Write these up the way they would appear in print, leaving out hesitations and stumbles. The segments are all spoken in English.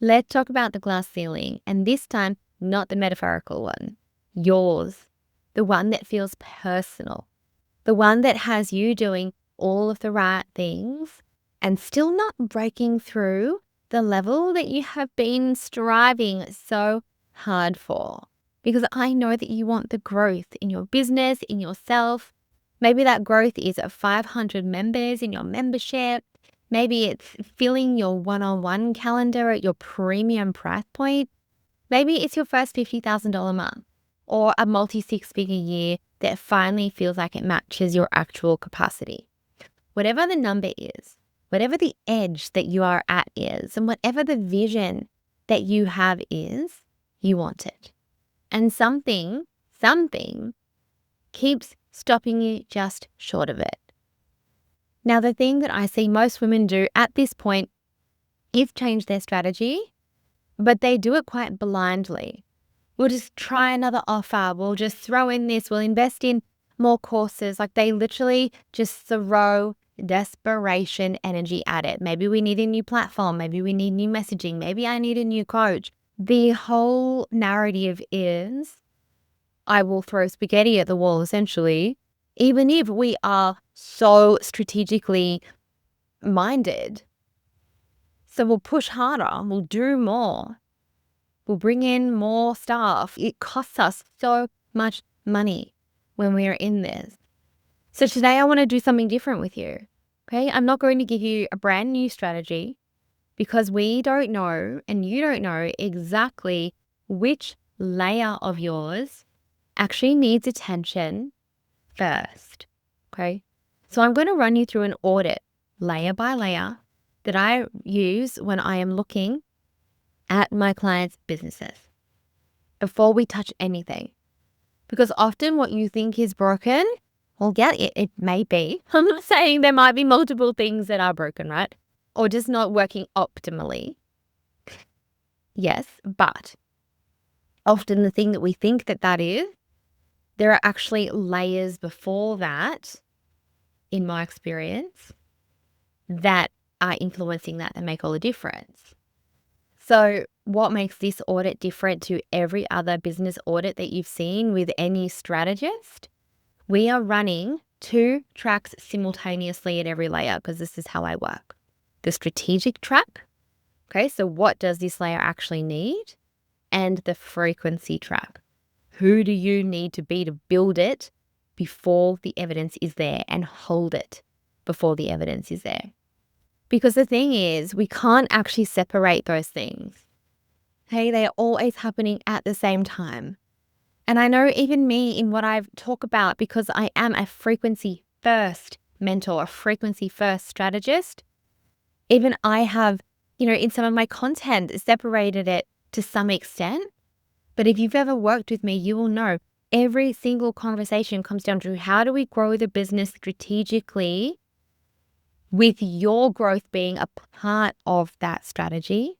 let's talk about the glass ceiling. And this time, not the metaphorical one, yours, the one that feels personal, the one that has you doing all of the right things and still not breaking through the level that you have been striving so hard for. Because I know that you want the growth in your business, in yourself. Maybe that growth is 500 members in your membership. Maybe it's filling your one-on-one calendar at your premium price point. Maybe it's your first $50,000 month or a multi-six-figure year that finally feels like it matches your actual capacity. Whatever the number is, whatever the edge that you are at is, and whatever the vision that you have is, you want it. And something keeps stopping you just short of it. Now, the thing that I see most women do at this point is change their strategy, but they do it quite blindly. We'll just try another offer. We'll just throw in this. We'll invest in more courses. Like they literally just throw desperation energy at it. Maybe we need a new platform. Maybe we need new messaging. Maybe I need a new coach. The whole narrative is I will throw spaghetti at the wall, essentially, even if we are so strategically minded. So we'll push harder. We'll do more. We'll bring in more staff. It costs us so much money when we are in this. So today I want to do something different with you. Okay, I'm not going to give you a brand new strategy because we don't know and you don't know exactly which layer of yours actually needs attention first. Okay, so I'm going to run you through an audit layer by layer that I use when I am looking at my clients' businesses before we touch anything. Because often what you think is broken, well, yeah, it may be. I'm not saying there might be multiple things that are broken, right? Or just not working optimally. Yes, but often the thing that we think that is, there are actually layers before that, in my experience, that are influencing that and make all the difference. So what makes this audit different to every other business audit that you've seen with any strategist? We are running 2 tracks simultaneously at every layer because this is how I work. The strategic track, okay, so what does this layer actually need? And the frequency track. Who do you need to be to build it before the evidence is there and hold it before the evidence is there? Because the thing is, we can't actually separate those things. Okay, they are always happening at the same time. And I know even me in what I've talked about, because I am a frequency first mentor, a frequency first strategist, even I have, in some of my content separated it to some extent. But if you've ever worked with me, you will know every single conversation comes down to how do we grow the business strategically with your growth being a part of that strategy,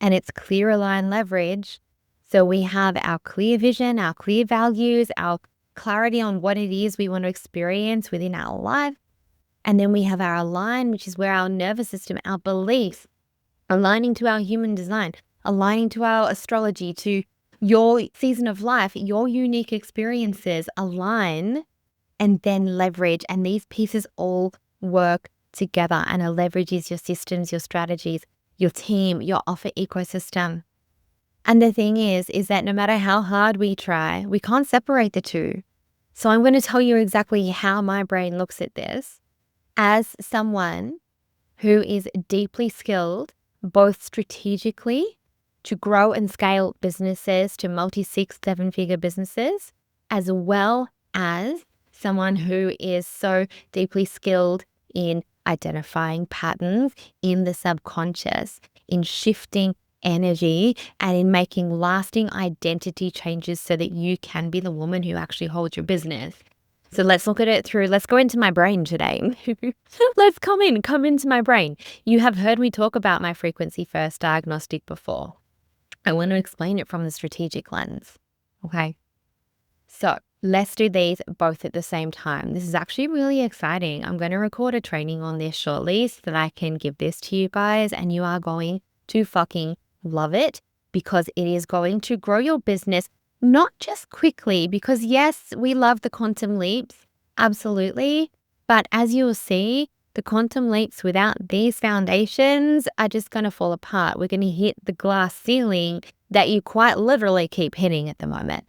and it's clear, aligned leverage. So we have our clear vision, our clear values, our clarity on what it is we want to experience within our life. And then we have our align, which is where our nervous system, our beliefs, aligning to our human design, aligning to our astrology, to your season of life, your unique experiences align, and then leverage. And these pieces all work together. And a leverage is your systems, your strategies, your team, your offer ecosystem. And the thing is that no matter how hard we try, we can't separate the two. So I'm going to tell you exactly how my brain looks at this as someone who is deeply skilled, both strategically to grow and scale businesses to multi-6, 7-figure businesses, as well as someone who is so deeply skilled in identifying patterns in the subconscious, in shifting energy, and in making lasting identity changes so that you can be the woman who actually holds your business. So let's look at it through, let's go into my brain today. Let's come into my brain. You have heard me talk about my Frequency First Diagnostic before. I want to explain it from the strategic lens. Okay. So let's do these both at the same time. This is actually really exciting. I'm going to record a training on this shortly so that I can give this to you guys, and you are going to fucking love it because it is going to grow your business, not just quickly, because yes, we love the quantum leaps, absolutely. But as you'll see, the quantum leaps without these foundations are just going to fall apart. We're going to hit the glass ceiling that you quite literally keep hitting at the moment.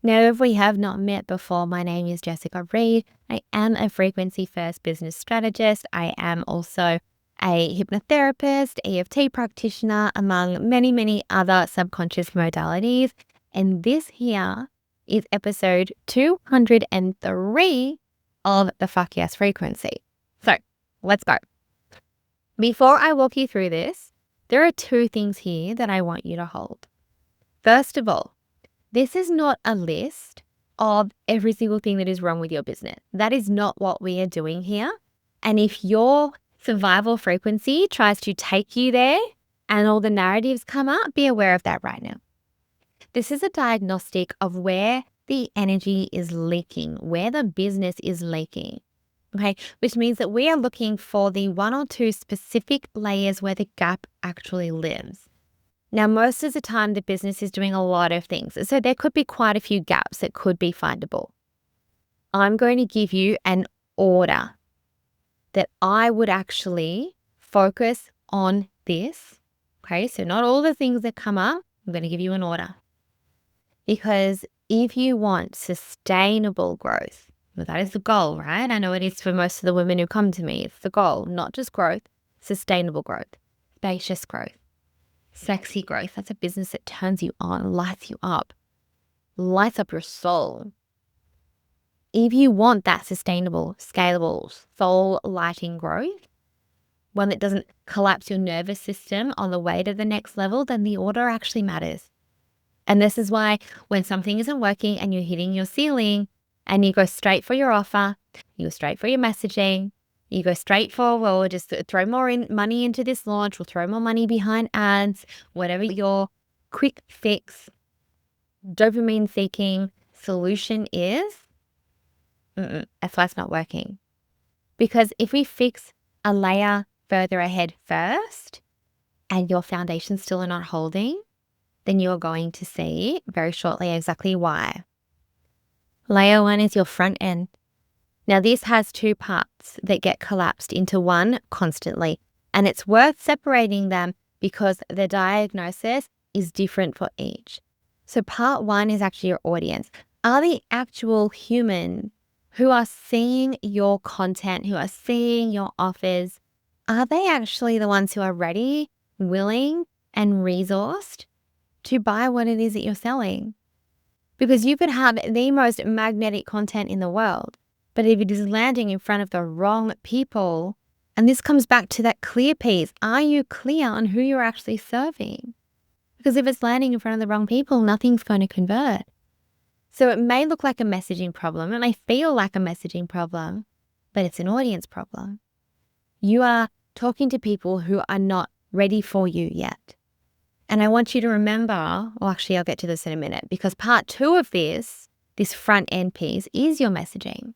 Now, if we have not met before, my name is Jessica Reed. I am a Frequency First business strategist. I am also a hypnotherapist, EFT practitioner, among many, many other subconscious modalities. And this here is episode 203 of the Fuck Yes Frequency. So let's go. Before I walk you through this, there are two things here that I want you to hold. First of all, this is not a list of every single thing that is wrong with your business. That is not what we are doing here. And if your survival frequency tries to take you there and all the narratives come up, be aware of that right now. This is a diagnostic of where the energy is leaking, where the business is leaking. Okay, which means that we are looking for the one or two specific layers where the gap actually lives. Now, most of the time, the business is doing a lot of things. So there could be quite a few gaps that could be findable. I'm going to give you an order that I would actually focus on this. Okay, so not all the things that come up, I'm going to give you an order. Because if you want sustainable growth, well, that is the goal, right? I know it is for most of the women who come to me. It's the goal, not just growth, sustainable growth, spacious growth. Sexy growth. That's a business that turns you on, lights you up, lights up your soul. If you want that sustainable, scalable, soul lighting growth, one that doesn't collapse your nervous system on the way to the next level, then the order actually matters. And this is why when something isn't working and you're hitting your ceiling and you go straight for your offer, you go straight for your messaging, you go straight for, well, we'll just throw more money into this launch, we'll throw more money behind ads, whatever your quick fix, dopamine seeking solution is, that's why it's not working. Because if we fix a layer further ahead first and your foundations still are not holding, then you're going to see very shortly exactly why. Layer one is your front end. Now, this has two parts that get collapsed into one constantly, and it's worth separating them because the diagnosis is different for each. So part one is actually your audience. Are the actual humans who are seeing your content, who are seeing your offers, are they actually the ones who are ready, willing, and resourced to buy what it is that you're selling? Because you could have the most magnetic content in the world, but if it is landing in front of the wrong people, and this comes back to that clear piece, are you clear on who you're actually serving? Because if it's landing in front of the wrong people, nothing's going to convert. So it may look like a messaging problem, it may feel like a messaging problem, but it's an audience problem. You are talking to people who are not ready for you yet. And I want you to remember, well, actually, I'll get to this in a minute, because part two of this front end piece is your messaging.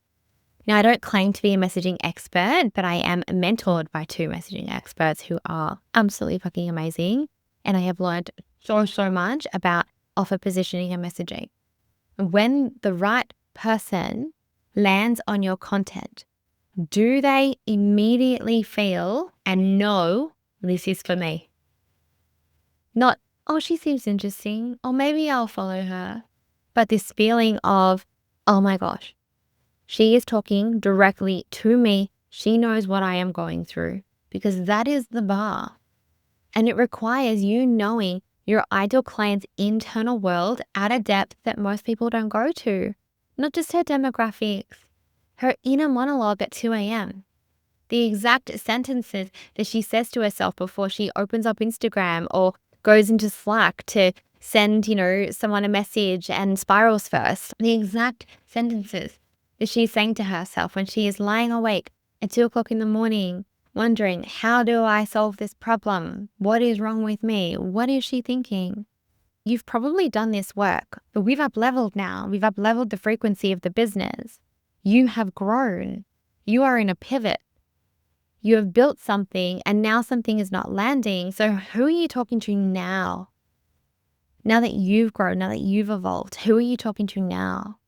Now, I don't claim to be a messaging expert, but I am mentored by two messaging experts who are absolutely fucking amazing. And I have learned so much about offer positioning and messaging. When the right person lands on your content, do they immediately feel and know this is for me? Not, oh, she seems interesting, or maybe I'll follow her. But this feeling of, oh my gosh, she is talking directly to me. She knows what I am going through, because that is the bar. And it requires you knowing your ideal client's internal world at a depth that most people don't go to. Not just her demographics, her inner monologue at 2 a.m. The exact sentences that she says to herself before she opens up Instagram or goes into Slack to send, someone a message and spirals first. The exact sentences that she's saying to herself when she is lying awake at 2 o'clock in the morning, wondering, how do I solve this problem? What is wrong with me? What is she thinking? You've probably done this work, but we've up-leveled now. We've up-leveled the frequency of the business. You have grown. You are in a pivot. You have built something and now something is not landing. So who are you talking to now? Now that you've grown, now that you've evolved, who are you talking to now?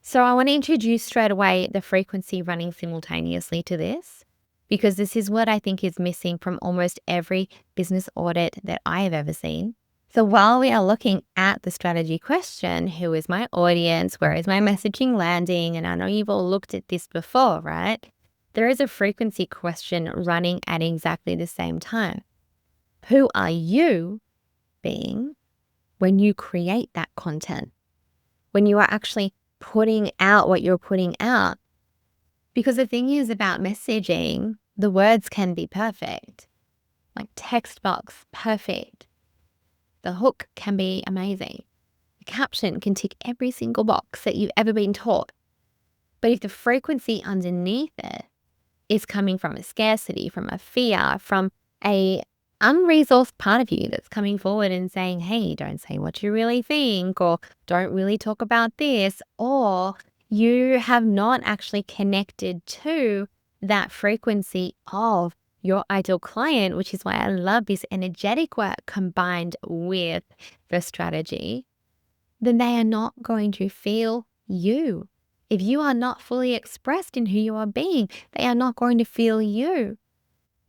So I want to introduce straight away the frequency running simultaneously to this, because this is what I think is missing from almost every business audit that I have ever seen. So while we are looking at the strategy question, who is my audience? Where is my messaging landing? And I know you've all looked at this before, right? There is a frequency question running at exactly the same time. Who are you being when you create that content? When you are actually putting out what you're putting out? Because the thing is about messaging, the words can be perfect, like text box, perfect. The hook can be amazing. The caption can tick every single box that you've ever been taught. But if the frequency underneath it is coming from a scarcity, from a fear, from a unresourced part of you that's coming forward and saying, hey, don't say what you really think, or don't really talk about this, or you have not actually connected to that frequency of your ideal client, which is why I love this energetic work combined with the strategy, then they are not going to feel you. If you are not fully expressed in who you are being, they are not going to feel you.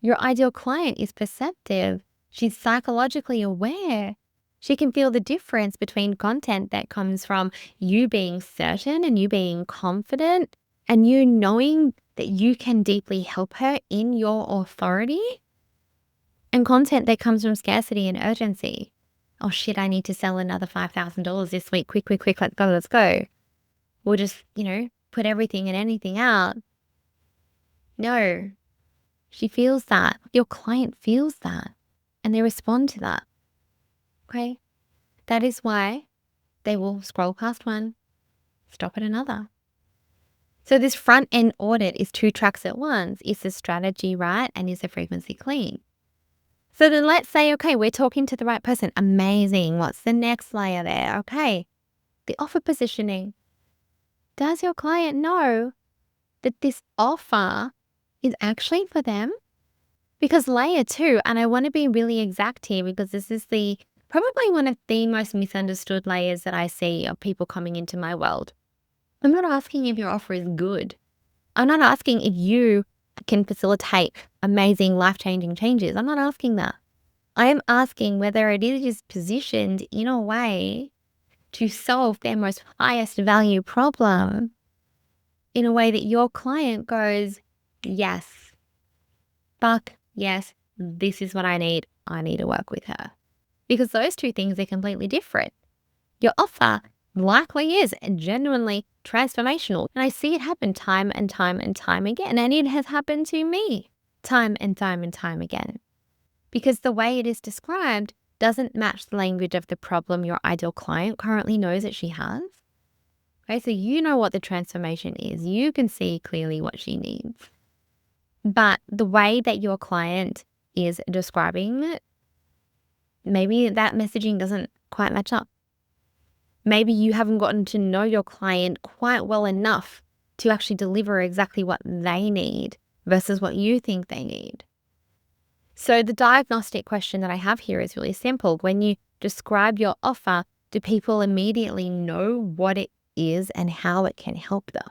Your ideal client is perceptive. She's psychologically aware. She can feel the difference between content that comes from you being certain and you being confident and you knowing that you can deeply help her in your authority, and content that comes from scarcity and urgency. Oh shit, I need to sell another $5,000 this week. Quick, quick, quick, let's go. We'll just, put everything and anything out. No, she feels that. Your client feels that and they respond to that. Okay. That is why they will scroll past one, stop at another. So this front end audit is 2 tracks at once. Is the strategy right? And is the frequency clean? So then let's say, okay, we're talking to the right person. Amazing. What's the next layer there? Okay. The offer positioning. Does your client know that this offer is actually for them? Because layer 2, and I want to be really exact here because this is probably one of the most misunderstood layers that I see of people coming into my world. I'm not asking if your offer is good. I'm not asking if you can facilitate amazing life-changing changes. I'm not asking that. I am asking whether it is positioned in a way to solve their most highest value problem in a way that your client goes, yes, fuck yes, this is what I need. I need to work with her. Because those 2 things are completely different. Your offer likely is genuinely transformational. And I see it happen time and time and time again. And it has happened to me time and time and time again. Because the way it is described doesn't match the language of the problem your ideal client currently knows that she has. Okay, so you know what the transformation is. You can see clearly what she needs. But the way that your client is describing it, maybe that messaging doesn't quite match up. Maybe you haven't gotten to know your client quite well enough to actually deliver exactly what they need versus what you think they need. So the diagnostic question that I have here is really simple. When you describe your offer, do people immediately know what it is and how it can help them?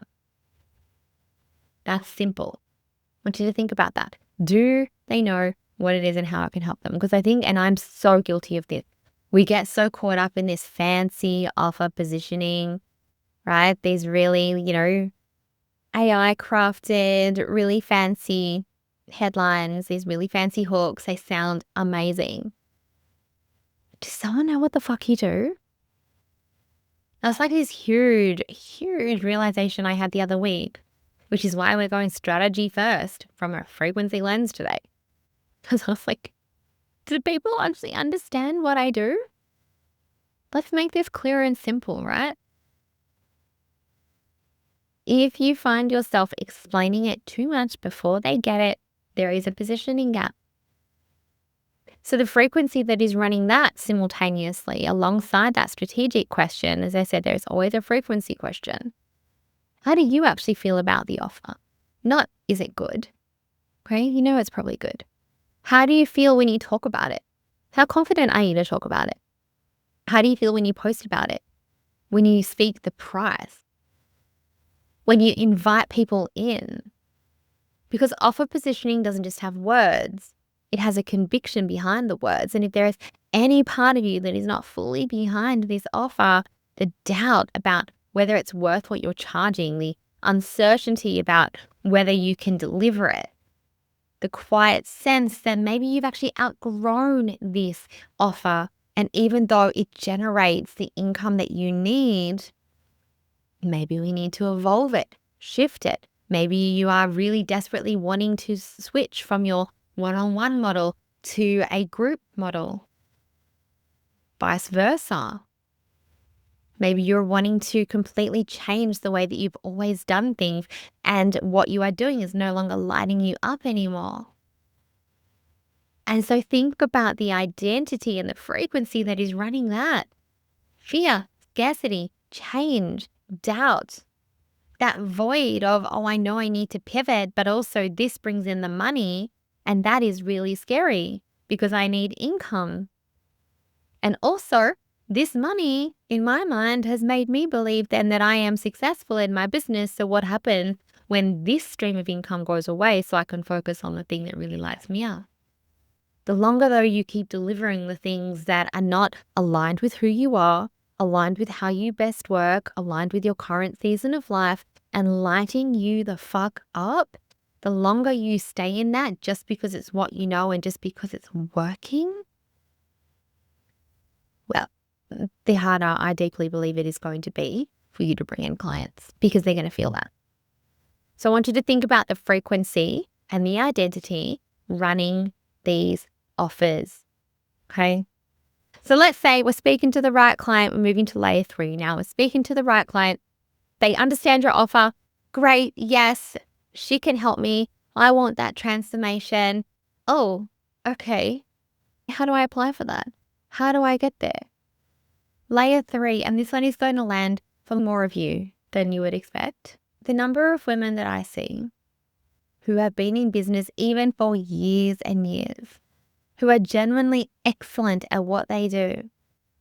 That's simple. I want you to think about that. Do they know what it is and how it can help them? Because I think, and I'm so guilty of this, we get so caught up in this fancy offer positioning, right? These really, AI crafted, really fancy headlines, these really fancy hooks. They sound amazing. Does someone know what the fuck you do? That's like this huge, huge realization I had the other week, which is why we're going strategy first from a frequency lens today. Because I was like, do people actually understand what I do? Let's make this clear and simple, right? If you find yourself explaining it too much before they get it, there is a positioning gap. So the frequency that is running that simultaneously alongside that strategic question, as I said, there's always a frequency question. How do you actually feel about the offer? Not, is it good? Okay, you know it's probably good. How do you feel when you talk about it? How confident are you to talk about it? How do you feel when you post about it? When you speak the price? When you invite people in? Because offer positioning doesn't just have words, it has a conviction behind the words. And if there is any part of you that is not fully behind this offer, the doubt about whether it's worth what you're charging, the uncertainty about whether you can deliver it, the quiet sense that maybe you've actually outgrown this offer. And even though it generates the income that you need, maybe we need to evolve it, shift it. Maybe you are really desperately wanting to switch from your one-on-one model to a group model, vice versa. Maybe you're wanting to completely change the way that you've always done things, and what you are doing is no longer lighting you up anymore. And so think about the identity and the frequency that is running that. Fear, scarcity, change, doubt. That void of, oh, I know I need to pivot, but also this brings in the money. And that is really scary because I need income. And also, this money in my mind has made me believe then that I am successful in my business. So what happens when this stream of income goes away so I can focus on the thing that really lights me up? The longer though you keep delivering the things that are not aligned with who you are, aligned with how you best work, aligned with your current season of life, and lighting you the fuck up, the longer you stay in that just because it's what you know and just because it's working, well, the harder I deeply believe it is going to be for you to bring in clients because they're going to feel that. So I want you to think about the frequency and the identity running these offers. Okay. So let's say we're speaking to the right client. We're moving to layer 3 now. We're speaking to the right client. They understand your offer. Great. Yes, she can help me. I want that transformation. Oh, okay. How do I apply for that? How do I get there? Layer 3, and this one is going to land for more of you than you would expect. The number of women that I see who have been in business even for years and years, who are genuinely excellent at what they do,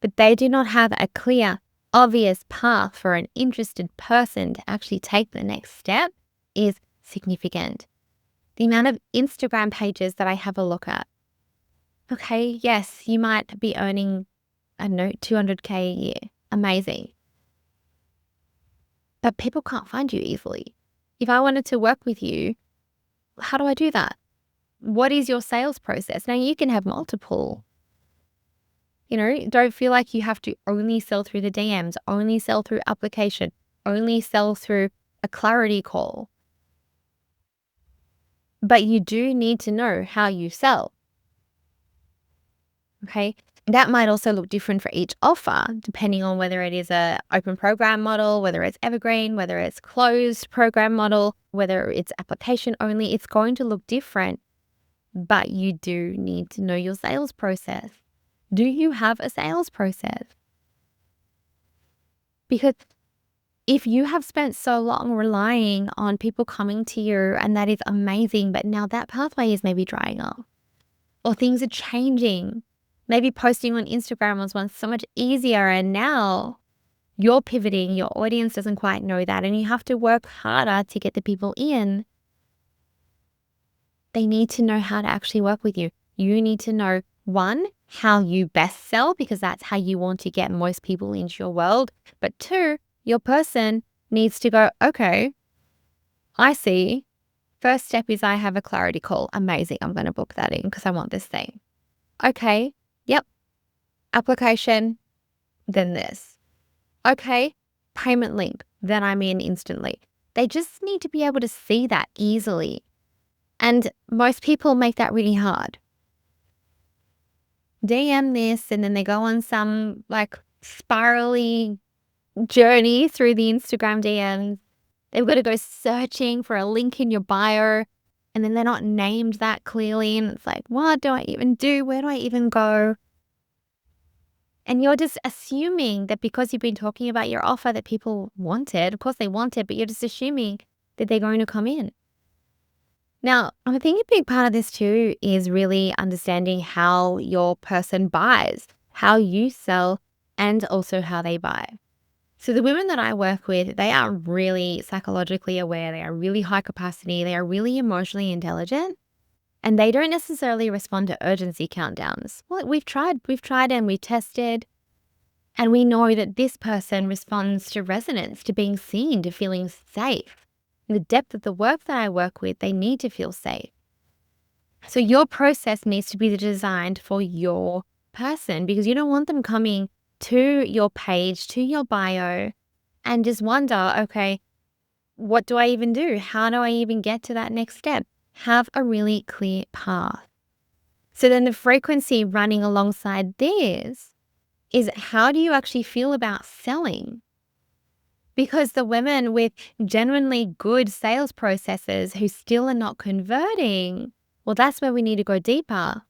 but they do not have a clear, obvious path for an interested person to actually take the next step is significant. The amount of Instagram pages that I have a look at. Okay, yes, you might be earning, I don't know, 200K a year. Amazing. But people can't find you easily. If I wanted to work with you, how do I do that? What is your sales process? Now you can have multiple. Don't feel like you have to only sell through the DMs, only sell through application, only sell through a clarity call. But you do need to know how you sell. Okay. That might also look different for each offer, depending on whether it is an open program model, whether it's evergreen, whether it's closed program model, whether it's application only. It's going to look different, but you do need to know your sales process. Do you have a sales process? Because if you have spent so long relying on people coming to you, and that is amazing, but now that pathway is maybe drying up or things are changing. Maybe posting on Instagram was once so much easier and now you're pivoting, your audience doesn't quite know that, and you have to work harder to get the people in. They need to know how to actually work with you. You need to know, one, how you best sell, because that's how you want to get most people into your world. But two, your person needs to go, okay, I see. First step is I have a clarity call. Amazing. I'm going to book that in because I want this thing. Okay. Yep. Application. Then this. Okay. Payment link. Then I'm in instantly. They just need to be able to see that easily. And most people make that really hard. DM this and then they go on some spirally journey through the Instagram DMs. They've got to go searching for a link in your bio and then they're not named that clearly. And it's like, what do I even do? Where do I even go? And you're just assuming that because you've been talking about your offer that people want it. Of course they want it, but you're just assuming that they're going to come in. Now, I think a big part of this too is really understanding how your person buys, how you sell, and also how they buy. So the women that I work with, they are really psychologically aware. They are really high capacity. They are really emotionally intelligent, and they don't necessarily respond to urgency countdowns. Well, we've tried and we tested, and we know that this person responds to resonance, to being seen, to feeling safe. In the depth of the work that I work with, they need to feel safe. So your process needs to be designed for your person, because you don't want them coming to your page, to your bio, and just wonder, okay, what do I even do? How do I even get to that next step? Have a really clear path. So then the frequency running alongside this is, how do you actually feel about selling? Because the women with genuinely good sales processes who still are not converting, well, that's where we need to go deeper.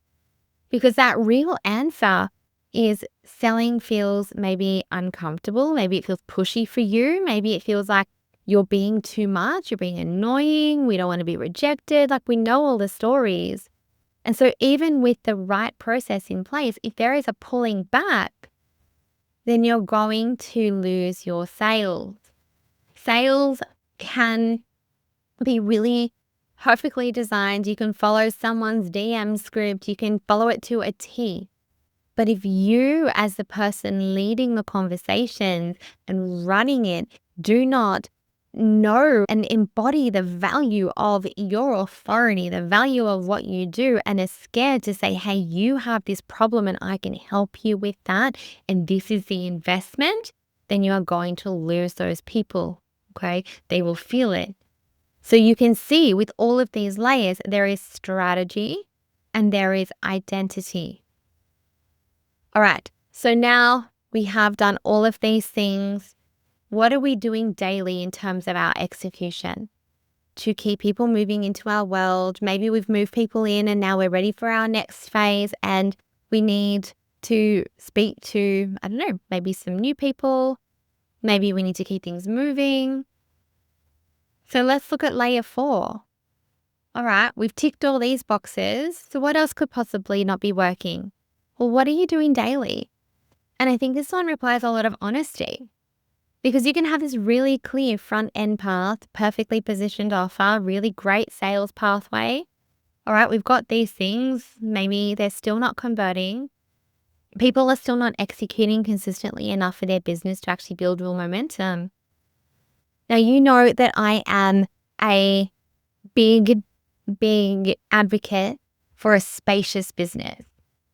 Because that real answer is, selling feels maybe uncomfortable. Maybe it feels pushy for you. Maybe it feels like you're being too much. You're being annoying. We don't want to be rejected. Like, we know all the stories. And so even with the right process in place, if there is a pulling back, then you're going to lose your sales. Sales can be really perfectly designed. You can follow someone's DM script. You can follow it to a T. But if you, as the person leading the conversations and running it, do not know and embody the value of your authority, the value of what you do, and are scared to say, hey, you have this problem and I can help you with that, and this is the investment, then you are going to lose those people. Okay? They will feel it. So you can see with all of these layers, there is strategy and there is identity. All right, so now we have done all of these things. What are we doing daily in terms of our execution to keep people moving into our world? Maybe we've moved people in and now we're ready for our next phase, and we need to speak to, I don't know, maybe some new people. Maybe we need to keep things moving. So let's look at layer 4. All right, we've ticked all these boxes. So what else could possibly not be working? Well, what are you doing daily? And I think this one requires a lot of honesty, because you can have this really clear front end path, perfectly positioned offer, really great sales pathway. All right, we've got these things. Maybe they're still not converting. People are still not executing consistently enough for their business to actually build real momentum. Now, you know that I am a big advocate for a spacious business,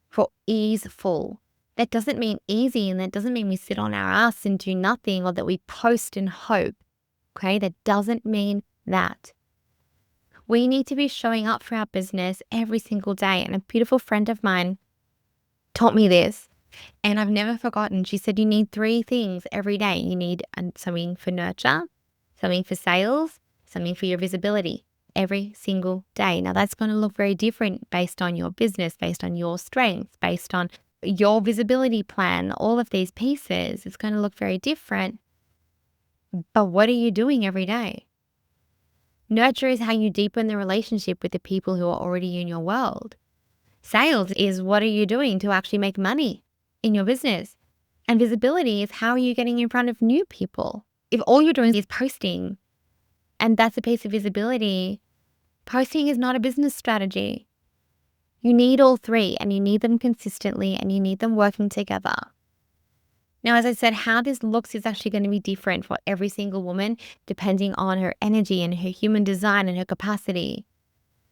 for easeful. That doesn't mean easy, and that doesn't mean we sit on our ass and do nothing, or that we post and hope. Okay, that doesn't mean that. We need to be showing up for our business every single day. And a beautiful friend of mine taught me this, and I've never forgotten. She said, you need 3 things every day. You need something for nurture, something for sales, something for your visibility. Every single day. Now, that's going to look very different based on your business, based on your strengths, based on your visibility plan, all of these pieces. It's going to look very different. But what are you doing every day? Nurture is how you deepen the relationship with the people who are already in your world. Sales is, what are you doing to actually make money in your business? And visibility is, how are you getting in front of new people? If all you're doing is posting, and that's a piece of visibility, posting is not a business strategy. You need all 3, and you need them consistently, and you need them working together. Now, as I said, how this looks is actually going to be different for every single woman, depending on her energy and her human design and her capacity.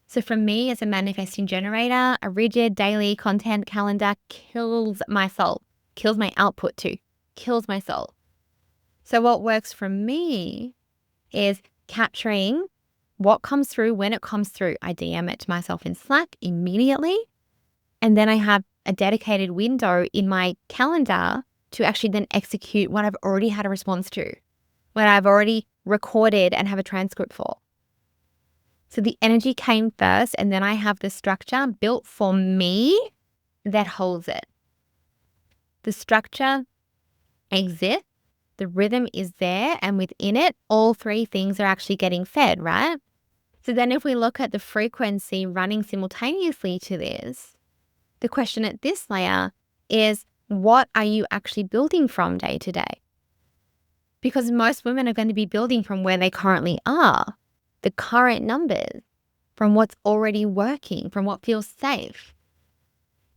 So for me, as a manifesting generator, a rigid daily content calendar kills my soul, kills my output too, kills my soul. So what works for me is capturing what comes through when it comes through. I DM it to myself in Slack immediately. And then I have a dedicated window in my calendar to actually then execute what I've already had a response to, what I've already recorded and have a transcript for. So the energy came first, and then I have the structure built for me that holds it. The structure exists, the rhythm is there, and within it, all 3 things are actually getting fed, right? So then if we look at the frequency running simultaneously to this, the question at this layer is, what are you actually building from day to day? Because most women are going to be building from where they currently are, the current numbers, from what's already working, from what feels safe.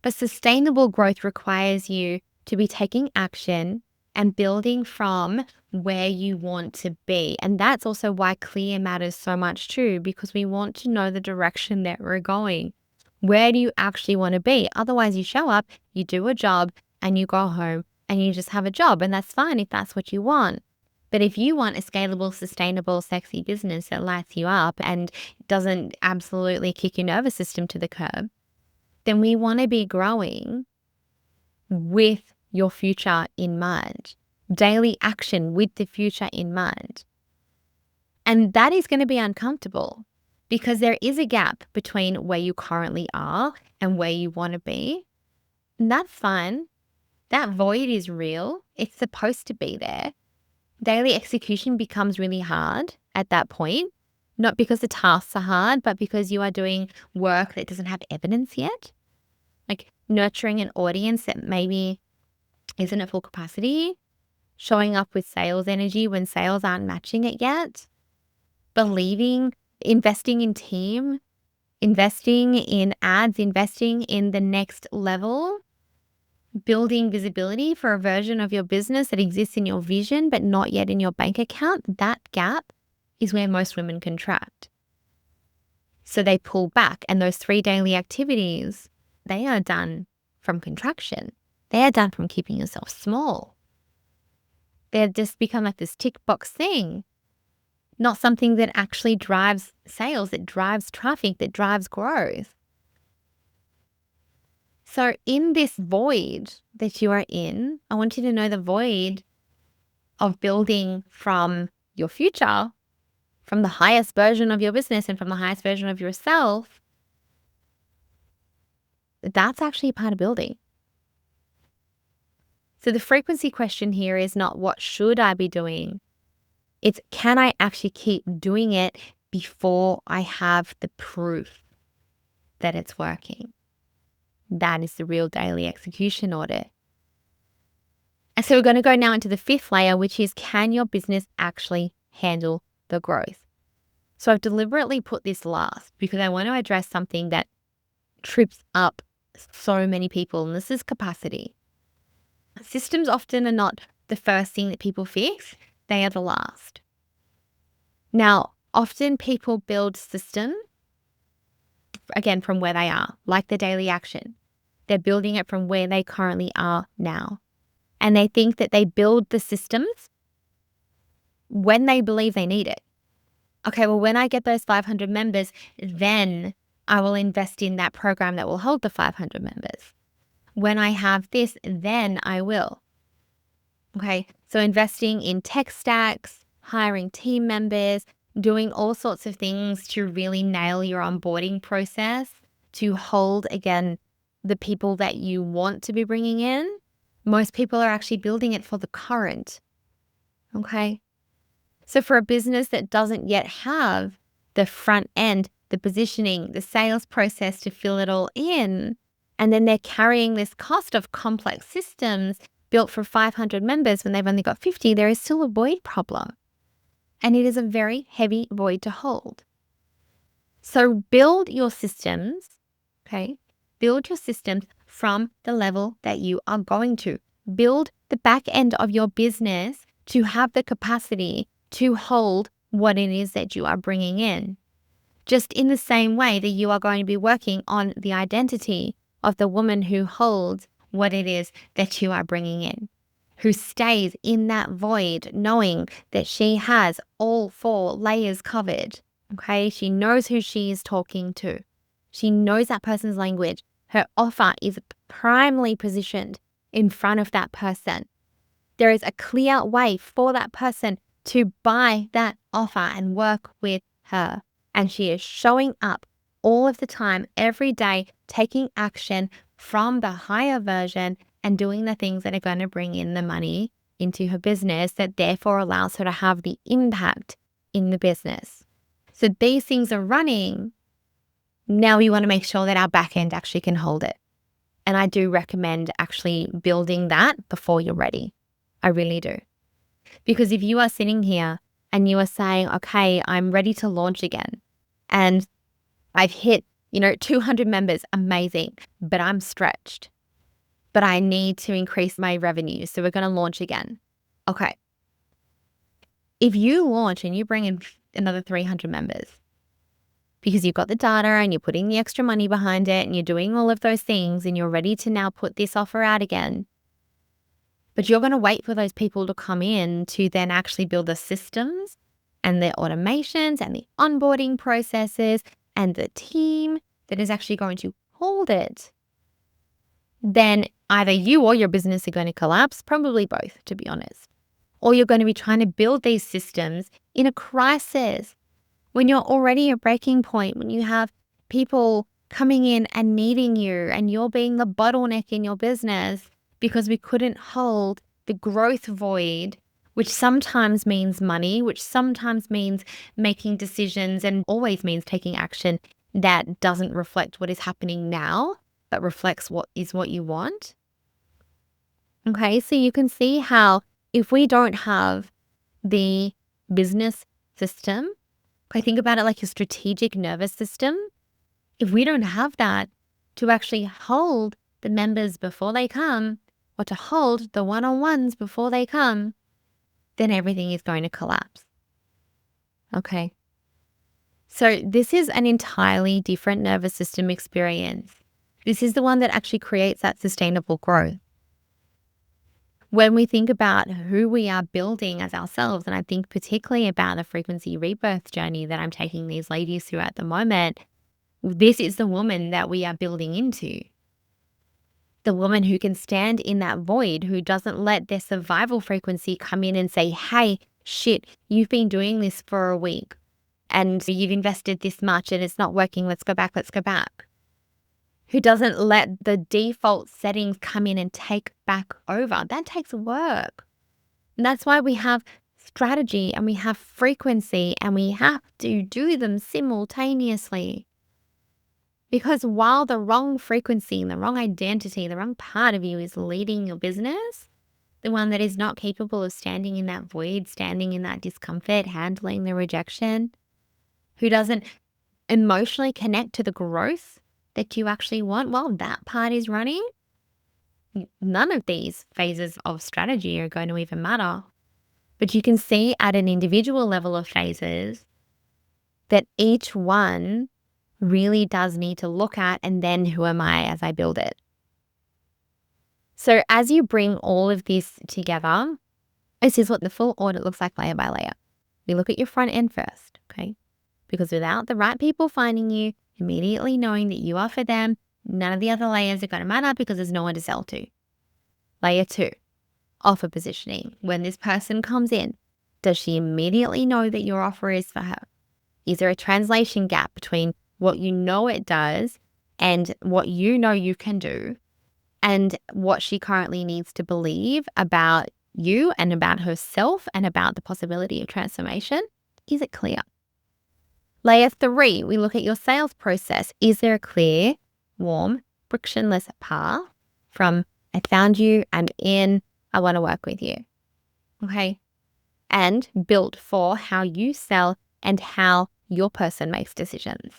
But sustainable growth requires you to be taking action and building from where you want to be. And that's also why clear matters so much too, because we want to know the direction that we're going. Where do you actually want to be? Otherwise, you show up, you do a job, and you go home and you just have a job. And that's fine if that's what you want. But if you want a scalable, sustainable, sexy business that lights you up and doesn't absolutely kick your nervous system to the curb, then we want to be growing with your future in mind. Daily action with the future in mind. And that is going to be uncomfortable because there is a gap between where you currently are and where you want to be. And that's fine. That void is real. It's supposed to be there. Daily execution becomes really hard at that point, not because the tasks are hard, but because you are doing work that doesn't have evidence yet. Like nurturing an audience that maybe isn't at full capacity, showing up with sales energy when sales aren't matching it yet, believing, investing in team, investing in ads, investing in the next level, building visibility for a version of your business that exists in your vision but not yet in your bank account. That gap is where most women contract. So they pull back, and those 3 daily activities, they are done from contraction. They are done from keeping yourself small. They just become like this tick box thing, not something that actually drives sales, that drives traffic, that drives growth. So in this void that you are in, I want you to know the void of building from your future, from the highest version of your business and from the highest version of yourself. That's actually part of building. So the frequency question here is not what should I be doing? It's can I actually keep doing it before I have the proof that it's working? That is the real daily execution audit. And so we're going to go now into the 5th layer, which is, can your business actually handle the growth? So I've deliberately put this last because I want to address something that trips up so many people, and this is capacity. Systems often are not the first thing that people fix, they are the last. Now, often people build systems, again, from where they are, like the daily action. They're building it from where they currently are now. And they think that they build the systems when they believe they need it. Okay, well, when I get those 500 members, then I will invest in that program that will hold the 500 members. When I have this, then I will. Okay, so investing in tech stacks, hiring team members, doing all sorts of things to really nail your onboarding process, to hold, again, the people that you want to be bringing in. Most people are actually building it for the current. Okay, so for a business that doesn't yet have the front end, the positioning, the sales process to fill it all in, and then they're carrying this cost of complex systems built for 500 members when they've only got 50, there is still a void problem. And it is a very heavy void to hold. So build your systems, okay? Build your systems from the level that you are going to. Build the back end of your business to have the capacity to hold what it is that you are bringing in. Just in the same way that you are going to be working on the identity of the woman who holds what it is that you are bringing in, who stays in that void knowing that she has all 4 layers covered, okay? She knows who she is talking to. She knows that person's language. Her offer is primarily positioned in front of that person. There is a clear way for that person to buy that offer and work with her. And she is showing up all of the time, every day, taking action from the higher version and doing the things that are going to bring in the money into her business that therefore allows her to have the impact in the business. So these things are running. Now we want to make sure that our back end actually can hold it. And I do recommend actually building that before you're ready. I really do. Because if you are sitting here and you are saying, okay, I'm ready to launch again, and I've hit, 200 members, amazing, but I'm stretched, but I need to increase my revenue. So we're going to launch again. Okay. If you launch and you bring in another 300 members because you've got the data and you're putting the extra money behind it and you're doing all of those things and you're ready to now put this offer out again, but you're going to wait for those people to come in to then actually build the systems and the automations and the onboarding processes and the team that is actually going to hold it, then either you or your business are going to collapse, probably both, to be honest. Or you're going to be trying to build these systems in a crisis when you're already at breaking point, when you have people coming in and needing you and you're being the bottleneck in your business because we couldn't hold the growth void, which sometimes means money, which sometimes means making decisions and always means taking action that doesn't reflect what is happening now, but reflects what you want. Okay, so you can see how if we don't have the business system, okay, think about it like your strategic nervous system. If we don't have that to actually hold the members before they come, or to hold the one-on-ones before they come, then everything is going to collapse. Okay. So this is an entirely different nervous system experience. This is the one that actually creates that sustainable growth. When we think about who we are building as ourselves, and I think particularly about the frequency rebirth journey that I'm taking these ladies through at the moment, this is the woman that we are building into. The woman who can stand in that void, who doesn't let their survival frequency come in and say, hey, shit, you've been doing this for a week and you've invested this much and it's not working. Let's go back. Who doesn't let the default settings come in and take back over. That takes work. And that's why we have strategy and we have frequency and we have to do them simultaneously. Because while the wrong frequency and the wrong identity, the wrong part of you is leading your business, the one that is not capable of standing in that void, standing in that discomfort, handling the rejection, who doesn't emotionally connect to the growth that you actually want, while that part is running, none of these phases of strategy are going to even matter. But you can see at an individual level of phases that each one really does need to look at, and then who am I as I build it? So as you bring all of this together, this is what the full audit looks like layer by layer. We look at your front end first, okay? Because without the right people finding you, immediately knowing that you are for them, none of the other layers are going to matter because there's no one to sell to. Layer 2, offer positioning. When this person comes in, does she immediately know that your offer is for her? Is there a translation gap between what you know it does and what you know you can do and what she currently needs to believe about you and about herself and about the possibility of transformation? Is it clear? Layer 3, we look at your sales process. Is there a clear, warm, frictionless path from I found you, I'm in, I want to work with you? Okay. And built for how you sell and how your person makes decisions.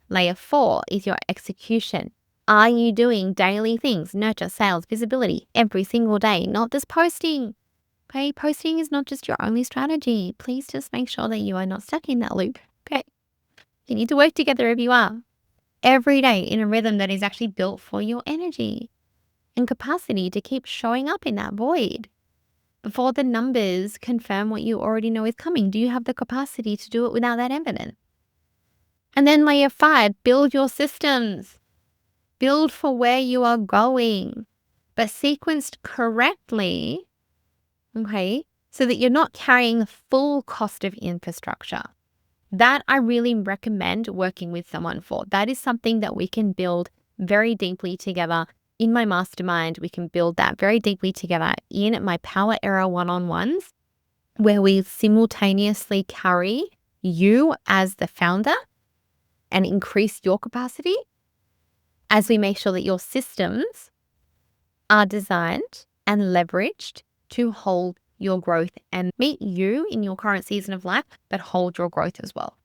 Layer 4 is your execution. Are you doing daily things, nurture, sales, visibility every single day, not just posting? Okay, posting is not just your only strategy. Please just make sure that you are not stuck in that loop. Okay, you need to work together if you are. Every day in a rhythm that is actually built for your energy and capacity to keep showing up in that void. Before the numbers confirm what you already know is coming, do you have the capacity to do it without that evidence? And then layer 5, build your systems. Build for where you are going, but sequenced correctly, okay, so that you're not carrying the full cost of infrastructure. That I really recommend working with someone for. That is something that we can build very deeply together in my mastermind. We can build that very deeply together in my Power Era one-on-ones, where we simultaneously carry you as the founder and increase your capacity as we make sure that your systems are designed and leveraged to hold your growth and meet you in your current season of life, but hold your growth as well.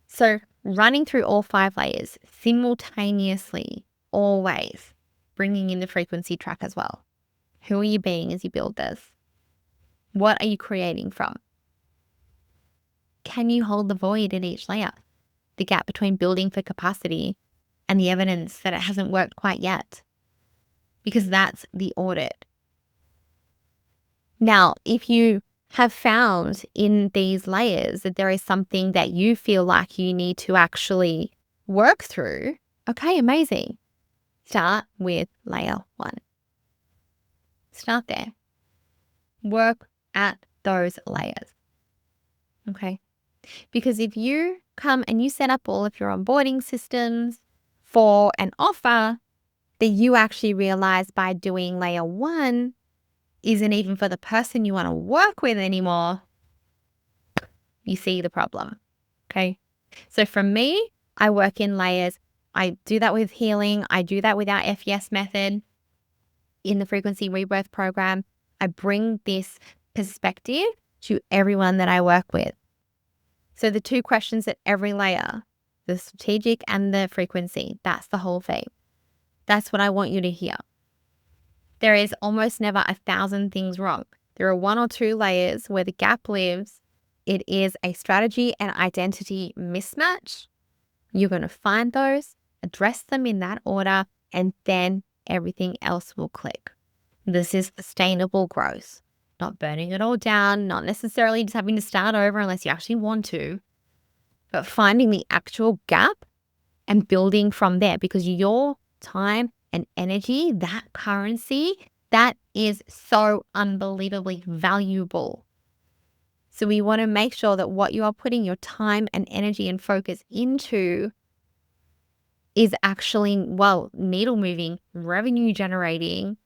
So running through all 5 layers simultaneously, always bringing in the frequency track as well. Who are you being as you build this? What are you creating from? Can you hold the void at each layer? The gap between building for capacity and the evidence that it hasn't worked quite yet. Because that's the audit. Now, if you have found in these layers that there is something that you feel like you need to actually work through, okay, amazing. Start with layer 1. Start there. Work at those layers. Okay. Because if you come and you set up all of your onboarding systems for an offer that you actually realize by doing layer 1 isn't even for the person you want to work with anymore, you see the problem. Okay. So for me, I work in layers. I do that with healing. I do that with our FES method in the Frequency Rebirth program. I bring this perspective to everyone that I work with. So the 2 questions at every layer, the strategic and the frequency, that's the whole thing. That's what I want you to hear. There is almost never 1,000 things wrong. There are 1 or 2 layers where the gap lives. It is a strategy and identity mismatch. You're going to find those, address them in that order, and then everything else will click. This is sustainable growth, not burning it all down, not necessarily just having to start over unless you actually want to, but finding the actual gap and building from there, because your time and energy, that currency, that is so unbelievably valuable. So we want to make sure that what you are putting your time and energy and focus into is actually, well, needle moving, revenue generating,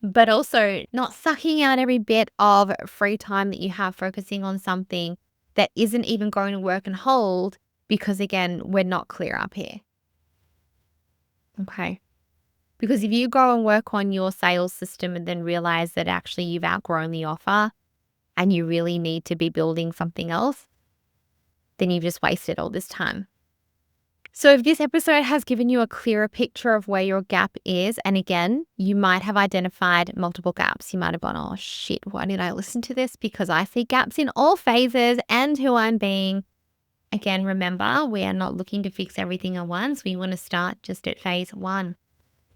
but also not sucking out every bit of free time that you have focusing on something that isn't even going to work and hold, because again, we're not clear up here. Okay. Because if you go and work on your sales system and then realize that actually you've outgrown the offer and you really need to be building something else, then you've just wasted all this time. So if this episode has given you a clearer picture of where your gap is, and again, you might have identified multiple gaps. You might have gone, oh shit, why did I listen to this? Because I see gaps in all phases and who I'm being. Again, remember, we are not looking to fix everything at once. We want to start just at phase 1.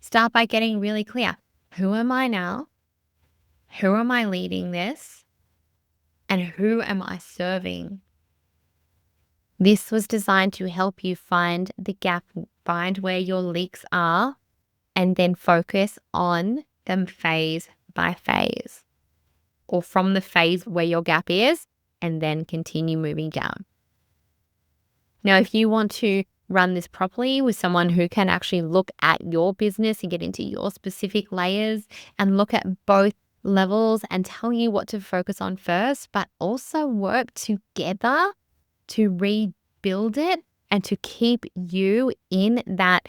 Start by getting really clear. Who am I now? Who am I leading this? And who am I serving? This was designed to help you find the gap, find where your leaks are, and then focus on them phase by phase, or from the phase where your gap is, and then continue moving down. Now, if you want to run this properly with someone who can actually look at your business and get into your specific layers and look at both levels and tell you what to focus on first, but also work together to rebuild it and to keep you in that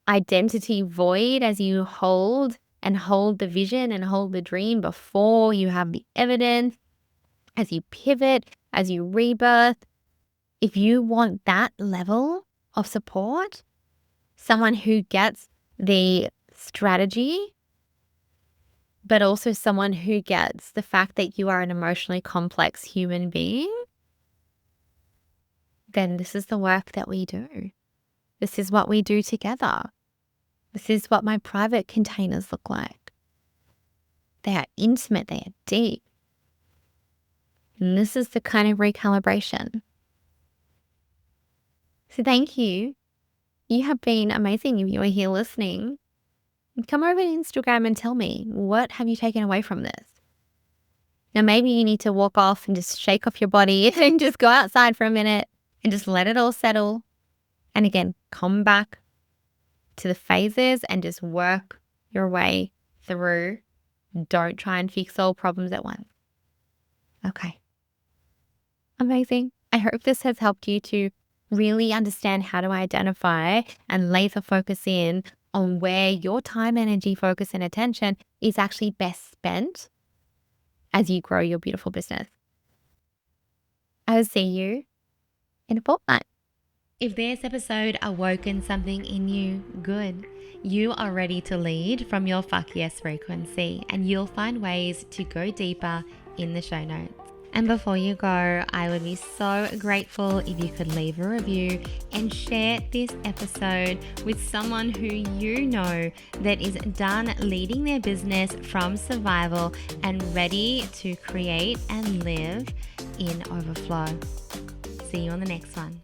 identity void as you hold the vision and hold the dream before you have the evidence, as you pivot, as you rebirth. If you want that level of support, someone who gets the strategy, but also someone who gets the fact that you are an emotionally complex human being, then this is the work that we do. This is what we do together. This is what my private containers look like. They are intimate, they are deep. And this is the kind of recalibration. So thank you. You have been amazing if you are here listening. Come over to Instagram and tell me, what have you taken away from this? Now, maybe you need to walk off and just shake off your body and just go outside for a minute and just let it all settle. And again, come back to the phases and just work your way through. Don't try and fix all problems at once. Okay. Amazing. I hope this has helped you to really understand how to identify and laser focus in on where your time, energy, focus, and attention is actually best spent as you grow your beautiful business. I will see you in a fortnight. If this episode awoken something in you, good. You are ready to lead from your fuck yes frequency, and you'll find ways to go deeper in the show notes. And before you go, I would be so grateful if you could leave a review and share this episode with someone who you know that is done leading their business from survival and ready to create and live in overflow. See you on the next one.